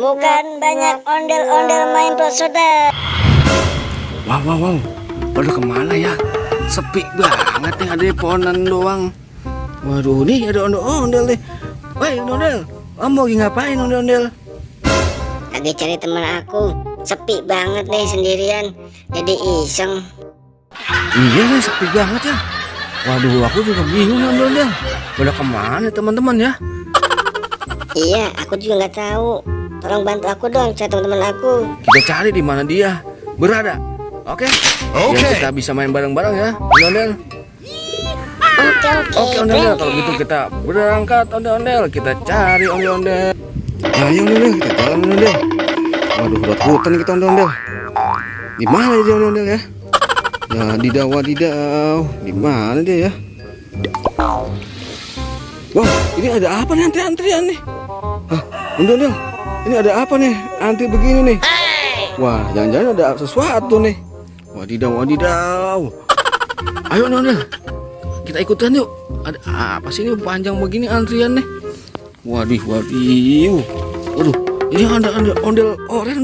menemukan banyak ondel-ondel main pesoda. Wow. Pada kemana ya? Sepi banget nih, ada di pohonan doang. Waduh, nih ada ondel-ondel nih. Woi, ondel, kamu lagi ngapain ondel-ondel? Lagi cari teman aku. Sepi banget nih sendirian. Jadi iseng. Iya nih, sepi banget ya. Waduh, aku juga bingung nih ondel-ondel. Pada kemana teman-teman ya? Iya, aku juga nggak tahu. Tolong bantu aku dong, cari teman-teman aku. Kita cari di mana dia berada. Oke? Biar kita bisa main bareng-bareng ya, ondel-ondel. Oke, ondel-ondel, kalau gitu kita berangkat ondel-ondel. Kita cari ondel-ondel. Ayo ondel-ondel, kita jalan ondel-ondel. Waduh, udah hutan kita ondel-ondel. Di mana dia ondel-ondel ya? Wadidaw. Di mana dia ya? Wow, ini ada apa nih antrian nih? Hah, ondel-ondel. Ini ada apa nih? Antri begini nih. Wah, jangan-jangan ada sesuatu nih. Wadidaw. Ayo ondel-ondel, kita ikutan yuk. Ada apa sih ini panjang begini antrian nih? Waduh. Waduh, ini ada ondel oren.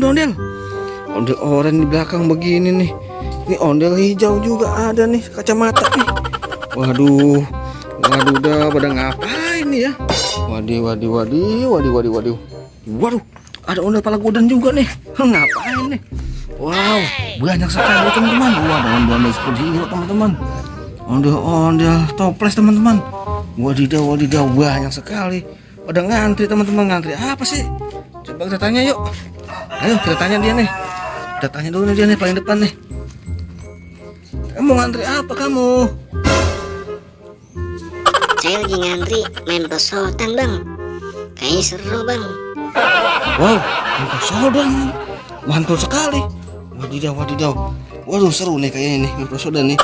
Ondel oren di belakang begini nih. Ini ondel hijau juga ada nih, kacamata nih. Waduh, dah pada ngapain nih ya? Waduh, ada ondel pala kudan juga nih. Ngapain nih? Wow, banyak sekali teman-teman. Wah, ada ondel superhero teman-teman. Ondel toples teman-teman. Wadidaw, banyak sekali. Pada ngantri teman-teman, ngantri apa sih? Coba kita tanya yuk. Ayo kita tanya dia nih. Kita tanya dulu nih dia nih paling depan nih. Kamu ngantri apa kamu? Saya lagi ngantri main pesotan, Bang. Kayaknya seru, Bang. Wow, main pesodan. Mantul sekali. Wadidaw. Waduh, seru nih kayaknya nih main pesodan nih.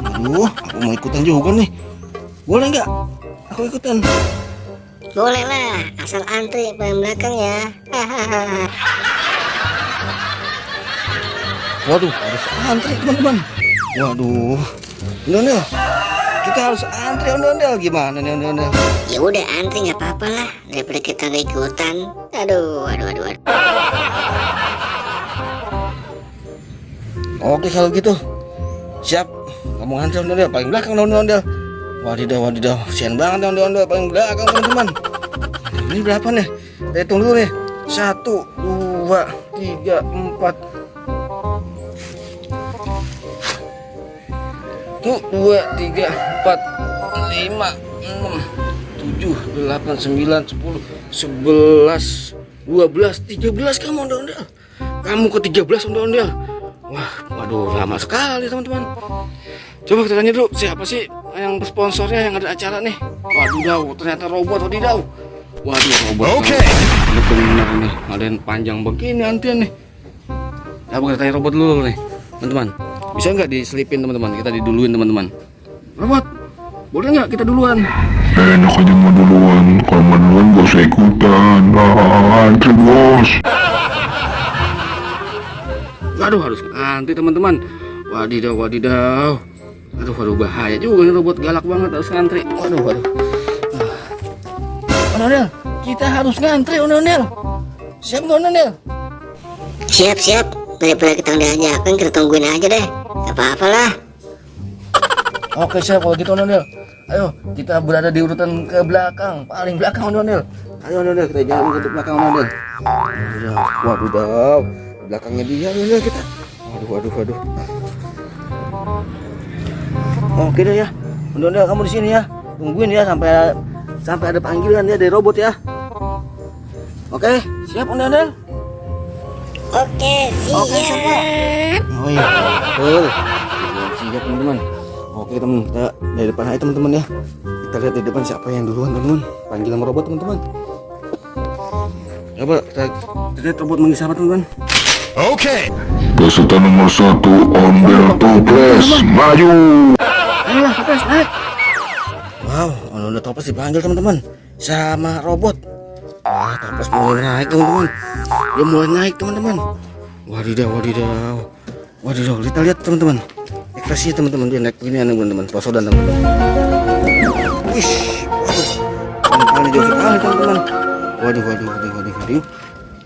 Waduh, aku mau ikutan juga nih. Boleh nggak? Aku ikutan. Boleh lah, asal antri paling belakang ya. Waduh, harus antri teman-teman. Waduh, ondel, kita harus antri ondel. Gimana nih ondel? Ya udah antri nggak apa-apa lah, daripada kita nggak ikutan. Aduh. Oke kalau gitu, siap. Kamu antri ondel paling belakang ondel. Wadidaw, sian banget ondel paling belakang teman-teman. Ini berapa nih? Kita hitung dulu nih. 1, 2, 3, 4. 1, 2, 3, 4, 5, 6, 7, 8, 9, 10, 11, 12, 13 kamu ondel-ondel. Kamu ke 13 ondel-ondel. Waduh, lama sekali teman-teman. Coba kita tanya dulu, siapa sih yang sponsornya yang ada acara nih? Waduh, ternyata robot. Waduh, robot. Oke. Benar nih, ada yang panjang begini antrian nih. Coba kita tanya robot dulu nih, teman-teman. Bisa nggak diselipin teman-teman? Kita diduluin teman-teman. Robot, boleh nggak kita duluan? Enak aja mau duluan. Kalau mau duluan gak usah ikutan. Antri bos. Waduh, harus antri teman-teman. Wadidaw. Aduh, bahaya juga nih robot, galak banget, harus ngantri. Waduh. Ondel, kita harus ngantri ondel. Siap nggak ondel? Siap. Daripada kita udah aja, kan kita tungguin aja deh. Gak apa-apa lah. Oke, siap kalau gitu ondel. Ayo, kita berada di urutan ke belakang, paling belakang ondel. Ayo ondel, kita jalan ke belakang ondel. Waduh, belakangnya dia ondel kita. Waduh. Oke deh ya, ondel kamu di sini ya. Tungguin ya sampai ada panggilan ya dari robot ya. Oke, siap ondel. Oke, siap. Oh iya, betul. Siap teman-teman. Oke teman, kita dari depan aja teman-teman ya. Kita lihat di depan siapa yang duluan teman-teman. Panggil sama robot teman-teman. Coba kita lihat robot manggil siapa teman-teman. Oke. Peserta nomor 1, ondel toples, maju. Ayolah toples, naik. Wow, ondel toples dipanggil teman-teman sama robot. Toples mulai naik teman-teman. Dia mulai naik teman-teman. Wadidaw. Kita lihat teman-teman. Ekspresinya teman-teman, dia naik begini teman-teman. Pesodan teman-teman. Wih, waduh. Jauh sekali teman-teman. Waduh.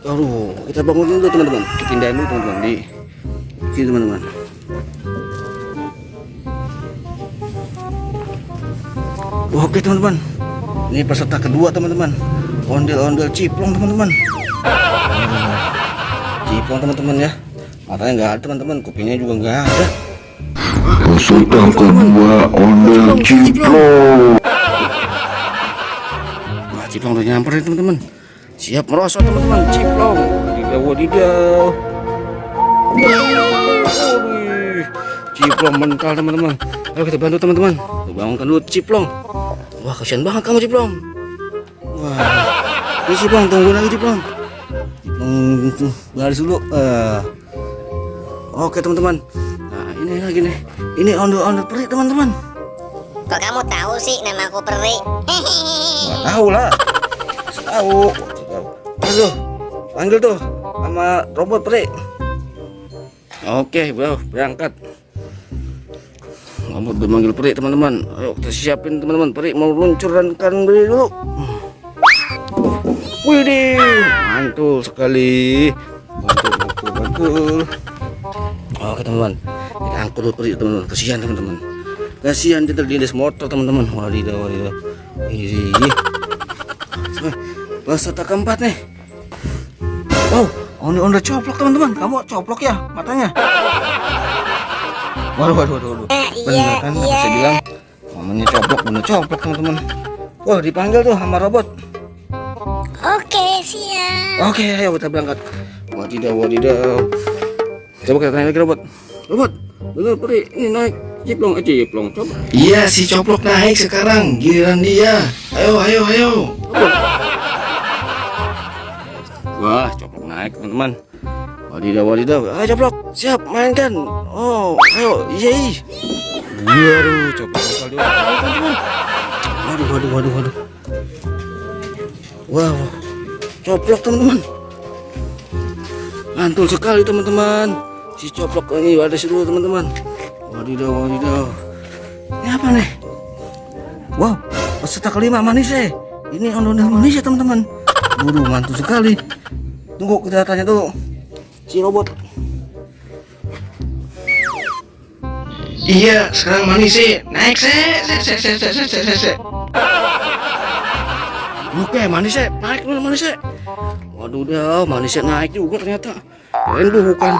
Aduh, kita bangunin dulu teman-teman. Kita pindahin dulu teman-teman di sini teman-teman. Oke teman-teman, ini peserta kedua teman-teman. Ondel-ondel ciplong teman-teman. Ciplong teman-teman ya. Matanya nggak ada teman-teman, kupingnya juga nggak ada. Peserta kedua ondel ciplong. Wah, ciplong udah nyamperin teman-teman. Siap merosot teman-teman, ciplong. Wadidaw, wadidaw. Wih, ciplong mental teman-teman. Ayo kita bantu teman-teman. Bangunkan dulu ciplong. Wah, kasihan banget kamu ciplong. Wah, ini ciplong, tunggu lagi ciplong. Ciplong baris dulu. Oke teman-teman. Nah ini lagi nih. Ini ondel-ondel peri teman-teman. Kok kamu tahu sih nama aku Peri? Nggak tahu lah. Tahu. Aduh, panggil tuh sama robot peri. Oke bro, berangkat. Robot udah manggil peri teman-teman. Ayo kita siapin teman-teman. Peri mau luncurkan diri dulu. Widih, mantul sekali. Mantul. Oke teman-teman, kita angkut dulu peri teman-teman. Kasihan teman-teman. Kasihan dia terlindas motor teman-teman. Wadidaw, wadidaw. Ini peserta keempat nih. Wow, ondel-ondel coplok teman-teman. Kamu coplok ya matanya? Waduh, waduh, waduh, waduh. Bener kan apa saya bilang? Namanya coplok, bener coplok teman-teman. Wah, dipanggil tuh sama robot. Oke, siap. Oke, ayo kita berangkat. Wadidaw, wadidaw. Coba kita tanya lagi robot. Robot, bener peri ini naik ciplong, ciplong coba. Iya, si coplok naik sekarang. Giliran dia. Ayo, ayo, ayo. Wah, coplok naik teman-teman. Wadidaw, wadidaw. Ayo coplok, siap mainkan. Oh, ayo, iya. Waduh, coplok bakal dia. Ayo teman-teman. Waduh, waduh, waduh, waduh. Wow, coplok teman-teman. Mantul sekali teman-teman. Si coplok ini ada seru teman-teman. Wadidaw, wadidaw. Ini apa nih? Wow, peserta kelima manisnya. Ini ondel-ondel manisnya teman-teman. Waduh, mantul sekali. Tunggu kita tanya dulu si robot. Iya, sekarang manisnya naik se. Oke, manisnya naik manisnya. Waduh, dah manisnya naik juga ternyata. Keren bukan?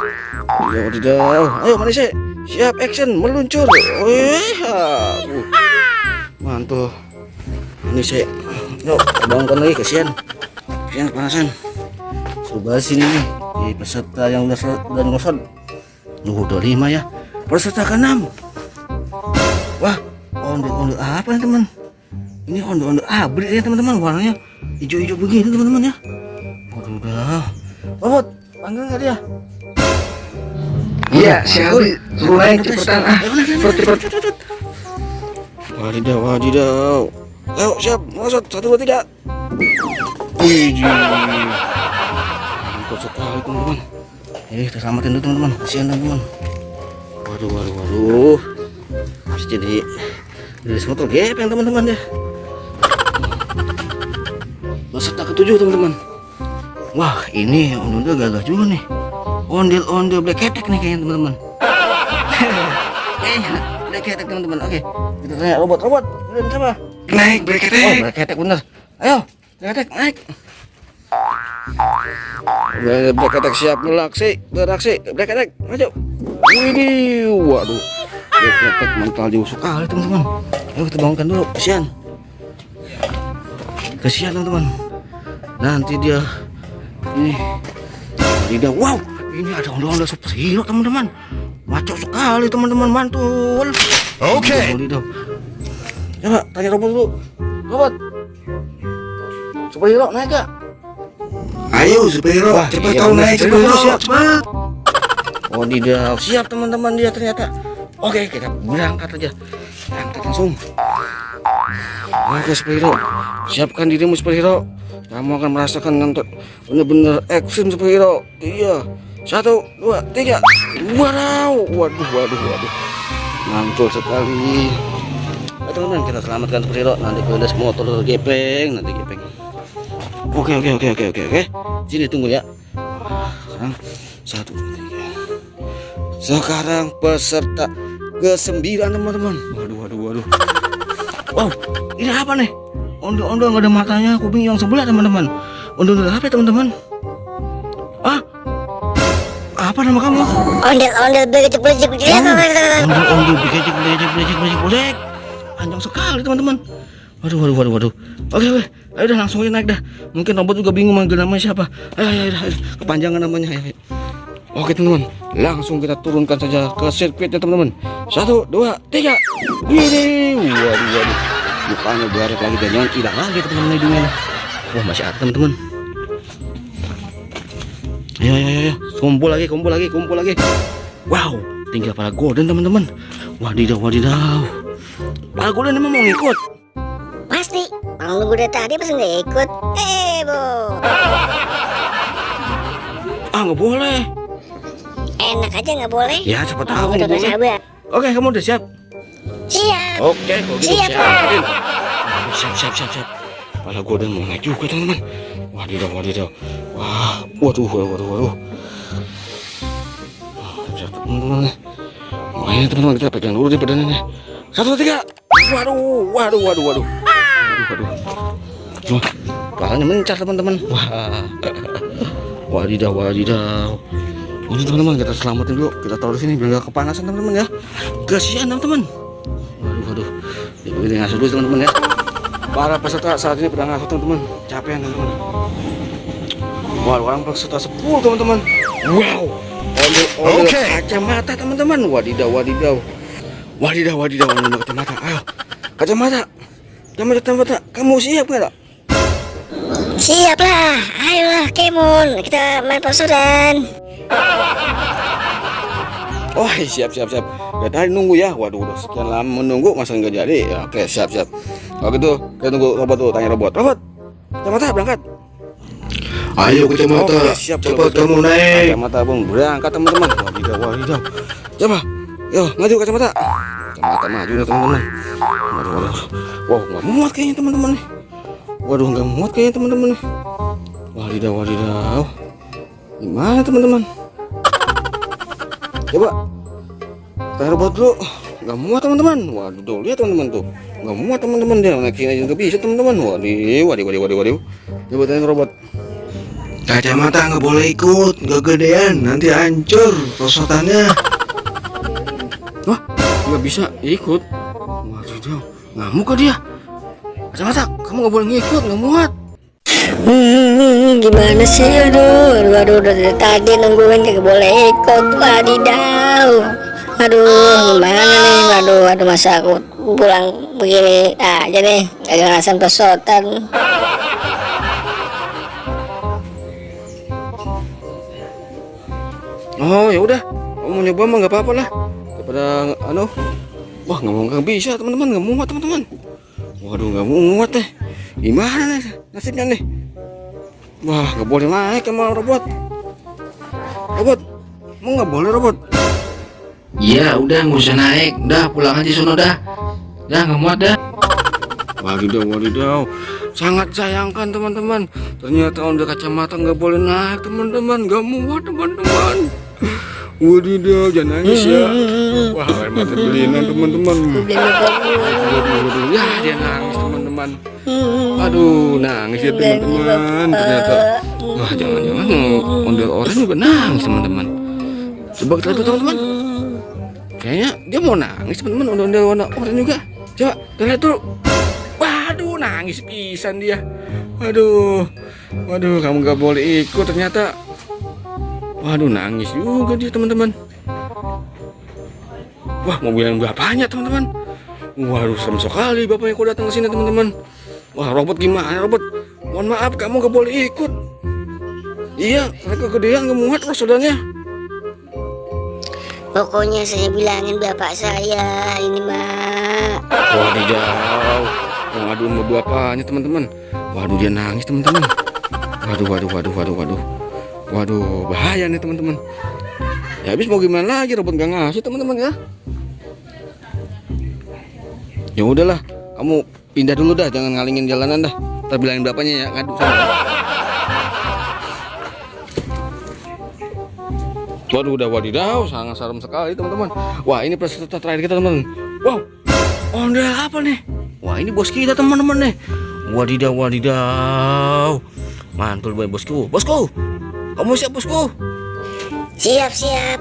Ya wadidaw. Ayo manisnya, siap action meluncur. Wih, mantul. Manisnya. Yuk, bangunkan lagi kasihan. Kasihan kepanasan. Coba sini nih di peserta yang udah ngosot. Udah 5 ya. Peserta ke-6. Wah, ondel-ondel apa nih teman? Ini ondel-ondel abri ya teman-teman, warnanya hijau-hijau begini teman-teman ya. Waduh, udah. Robot, panggil nggak dia? Iya, si Abri. Suruh naik cepetan cepet. Wadidaw, wadidaw. Ayo siap, masuk 1, 2, 3. Wih, mantap sekali teman-teman. Kita selamatin dulu teman-teman. Kasihan teman-teman. Waduh, waduh, waduh. Harus jadi motor gepeng teman-teman ya. Peserta ke-7 teman-teman. Wah, ini ondel-ondel gagah juga nih. Ondel-ondel black ketek nih kayaknya teman-teman. Black ketek teman-teman. Oke, kita tanya robot. Belum siapa? Naik black ketek. Oh, black ketek bener. Ayo, black ketek naik. Black ketek siap beraksi. Black ketek maju. Widih, waduh. Black ketek mental jauh sekali teman-teman. Ayo kita bangunkan dulu. Kasihan teman-teman. Nanti dia ini tidak. Wow, ini ada ondel-ondel superhero teman-teman. Maco sekali teman-teman, mantul. Oke. Coba tanya robot dulu. Robot, superhero naik gak? Ayo superhero, cepat kau naik superhero. Siap, cepat. Wadidaw, siap teman-teman dia ternyata. Oke, kita berangkat aja. Berangkat langsung. Oke superhero, siapkan dirimu superhero. Kamu akan merasakan nonton bener-bener action superhero. Iya, 1, 2, 3. Waduh. Mantul sekali. Teman-teman, kita selamatkan superhero. Nanti kelindas motor gepeng, Oke. Sini tunggu ya. Sekarang 1, 2, 3. Sekarang peserta ke-9 teman-teman. Waduh. Wow, ini apa nih? Ondel-ondel nggak ada matanya, kuping yang sebelah teman-teman. Ondel-ondel apa ya, teman-teman? Ah, apa nama kamu? Ondel-ondel belecek-belecek. Ondel-ondel belecek. Panjang sekali teman-teman. Waduh. Oke. Ayo dah langsung aja naik dah. Mungkin robot juga bingung manggil namanya siapa. Ayo. Kepanjangan namanya. Ayo. Oke teman-teman, langsung kita turunkan saja ke sirkuitnya teman-teman. 1, 2, 3. Waduh. Mukanya baret lagi dan jangan hilang lagi teman-teman hidungnya. Wah, masih ada teman-teman. Ayo. Kumpul lagi. Wow, tinggal para golden teman-teman. Wadidaw. Para golden emang mau ngikut? Pasti. Orang nunggu dari tadi pas nggak ikut. Bo. Nggak boleh. Enak aja nggak boleh. Ya, siapa tahu nggak Udah boleh. sabar. Oke, kamu udah siap? Siap. Oke, kalau gitu Siap, siap. Siap. Para golden mau naik juga teman-teman. Wadidaw. Wah, waduh. Siap teman-teman. Ini teman-teman kita pegang dulu di badannya. 1, 2, 3. Waduh. Wah, palanya mencar teman-teman. Wah. Wadidaw. Ini teman-teman kita selamatin dulu. Kita taruh di sini biar nggak kepanasan teman-teman ya. Kasihan teman-teman. Waduh. Ini ngasuh dulu teman-teman ya. Para peserta saat ini pada ngasuh teman-teman. Capek teman-teman. Wah, orang peserta 10 teman-teman. Wow. Ondel kacamata teman-teman. Wadidaw. Ondel kacamata. Ayo. Kacamata. Kamu siap nggak? Siap lah. Ayolah Kemon, kita main posodan. Oh, siap. Udah tadi nunggu ya. Waduh, udah sekian lama menunggu masa nggak jadi. Ya, oke, siap. Kalau gitu, kita tunggu robot tuh. Tanya robot. Kacamata berangkat. Ayo kacamata, siap. cepat kamu naik. Kacamata bung berangkat teman-teman. Wadidaw. Coba, yo maju kacamata. Kacamata maju nih teman-teman. Waduh. Wow, nggak muat kayaknya teman-teman nih. Nggak muat kayaknya teman-teman nih. Wadidaw. Gimana teman-teman? Coba tanya robot dulu. Nggak muat teman-teman. Waduh, lihat teman-teman tuh. Nggak muat teman-teman, dia naikin aja nggak bisa teman-teman. Waduh. Coba tanya robot. Kacamata nggak boleh ikut, nggak gedean, nanti hancur pesotannya. Wah, nggak bisa ikut. Waduh, ngamuk kah dia? Kacamata, kamu nggak boleh ngikut, nggak muat. Gimana sih? Aduh, dari tadi nungguin gak boleh ikut. Wadidaw. Aduh, gimana nih? Waduh, masa aku pulang begini aja nih, gak ngerasain pesotan. Oh ya udah, kamu mau nyoba mah nggak apa-apa lah. Daripada wah nggak bisa teman-teman, nggak muat teman-teman. Waduh, nggak muat deh. Gimana nih nasibnya nih? Wah, nggak boleh naik sama robot. Mau nggak boleh robot? Ya udah nggak usah naik, udah pulang aja sono dah. Dah nggak muat dah. Wadidaw. Sangat sayangkan teman-teman. Ternyata ondel kacamata nggak boleh naik teman-teman, nggak muat teman-teman. Wadidaw, jangan nangis ya. Wah, air mata belinan teman-teman. Waduh, ya dia nangis teman-teman. Aduh, nangis ya teman-teman. Ternyata, wah jangan-jangan ondel orang juga nangis teman-teman. Coba kita lihat teman-teman. Kayaknya dia mau nangis teman-teman, ondel orang juga. Coba kita lihat dulu. Waduh, nangis pisan dia. Waduh, kamu nggak boleh ikut ternyata. Waduh, nangis juga dia teman-teman. Wah, mobil yang bapaknya teman-teman. Waduh, serem sekali bapaknya kok datang ke sini teman-teman. Wah, robot gimana robot? Mohon maaf, kamu nggak boleh ikut. Iya, mereka kegedean nggak muat rosodannya. Pokoknya saya bilangin bapak saya ini mah. Wadidaw, ngadu sama bapaknya teman-teman. Waduh, dia nangis teman-teman. Waduh, bahaya nih teman-teman. Ya habis mau gimana lagi, robot gak ngasih teman-teman ya. Ya udahlah, kamu pindah dulu dah, jangan ngalingin jalanan dah. Ntar bilangin bapaknya ya, ngadu sama. Waduh, udah wadidaw, sangat serem sekali teman-teman. Wah, ini peserta terakhir kita teman-teman. Wow, ondel apa nih? Wah, ini bos kita teman-teman nih. Wadidaw, wadidaw. Mantul boy bosku. Bosku, kamu siap bosku? Siap.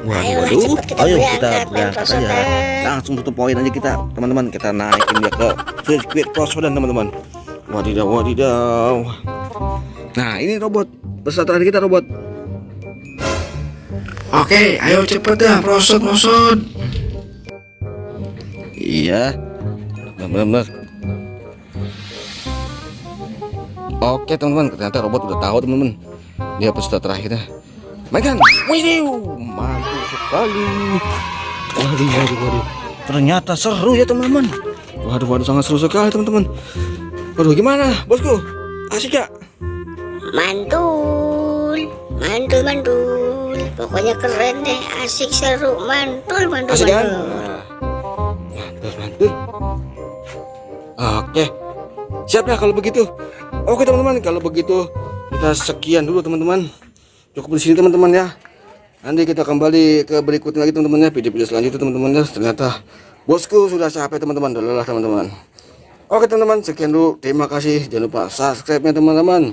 Ayolah cepet kita ayo berangkat, kita main berangkat aja. prosotan. Langsung tutup poin aja kita, teman-teman. Kita naikin dia ke sirkuit prosodan teman-teman. Wadidaw, wadidaw. Nah, ini robot peserta terakhir kita robot. Oke, ayo cepet dah, prosot. Iya, benar-benar. Oke teman-teman, ternyata robot udah tahu teman-teman. Dia peserta terakhirnya. Mainkan, widiw, mantul sekali. Waduh. Ternyata seru ya teman-teman. Waduh, sangat seru sekali teman-teman. Waduh, gimana, bosku? Asik gak? Mantul. Pokoknya keren deh, asik, seru, mantul. Asik kan? Mantul. Oke, siap ya kalau begitu. Oke teman-teman, kalau begitu kita sekian dulu teman-teman. Cukup di sini teman-teman ya. Nanti kita kembali ke berikutnya lagi teman-teman ya, video-video selanjutnya teman-teman ya. Ternyata bosku sudah capek teman-teman, udah lelah teman-teman. Oke teman-teman, sekian dulu. Terima kasih. Jangan lupa subscribe-nya teman-teman.